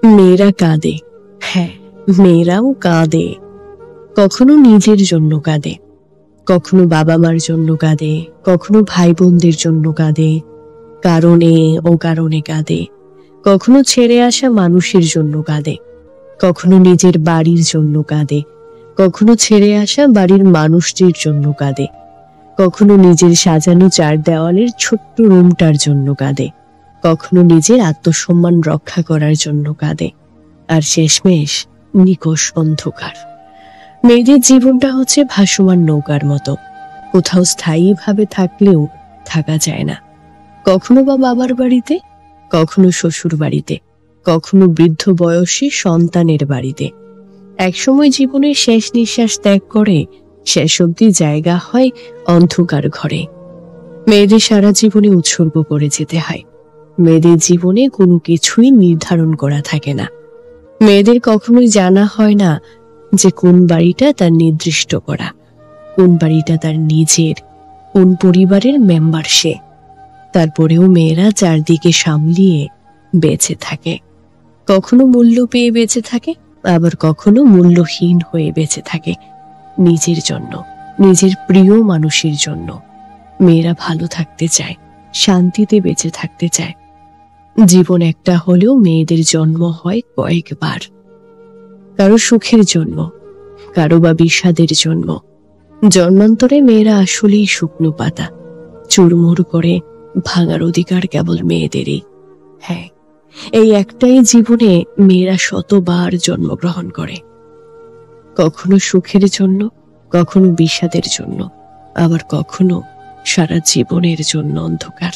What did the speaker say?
মেয়েরা কাঁদে, হ্যাঁ, মেয়েরাও কাঁদে। কখনো নিজের জন্য কাঁদে, কখনো বাবা মার জন্য কাঁদে, কখনো ভাই বোনদের জন্য কাঁদে, কারণে ও কারণে কাঁদে। কখনো ছেড়ে আসা মানুষের জন্য কাঁদে, কখনো নিজের বাড়ির জন্য কাঁদে, কখনো ছেড়ে আসা বাড়ির মানুষদের জন্য কাঁদে, কখনো নিজের সাজানো চার দেওয়ালের ছোট্ট রুমটার জন্য কাঁদে, কখনো নিজের আত্মসম্মান রক্ষা করার জন্য কাঁদে, আর শেষমেশ নিকষ অন্ধকার। মেয়েদের জীবনটা হচ্ছে ভাসমান নৌকার মতো, কোথাও স্থায়ীভাবে থাকলেও থাকা যায় না। কখনো বা বাবার বাড়িতে, কখনো শ্বশুর বাড়িতে, কখনো বৃদ্ধ বয়সী সন্তানের বাড়িতে। একসময় জীবনের শেষ নিঃশ্বাস ত্যাগ করে শেষ অবধি জায়গা হয় অন্ধকার ঘরে। মেয়েদের সারা জীবনে উৎসর্গ করে যেতে হয়। মেয়েদের জীবনে কোনো কিছুই নির্ধারণ করা থাকে না। মেয়েদের কখনোই জানা হয় না যে কোন বাড়িটা তার নির্দিষ্ট করা, কোন বাড়িটা তার নিজের, কোন পরিবারের মেম্বার সে। তারপরেও মেয়েরা চারদিকে সামলিয়ে বেঁচে থাকে। কখনো মূল্য পেয়ে বেঁচে থাকে, আবার কখনো মূল্যহীন হয়ে বেঁচে থাকে নিজের জন্য, নিজের প্রিয় মানুষের জন্য। মেয়েরা ভালো থাকতে চায়, শান্তিতে বেঁচে থাকতে চায়। জীবন একটা হলেও মেয়েদের জন্ম হয় কয়েকবার, কারো সুখের জন্য, কারো বা বিষাদের জন্য। জন্মান্তরে মেয়েরা আসলেই শুকনো পাতা, চুরমুর করে ভাঙার অধিকার কেবল মেয়েদেরই। হ্যাঁ, এই একটাই জীবনে মেয়েরা শতবার জন্মগ্রহণ করে, কখনো সুখের জন্য, কখনো বিষাদের জন্য, আবার কখনো সারা জীবনের জন্য অন্ধকার।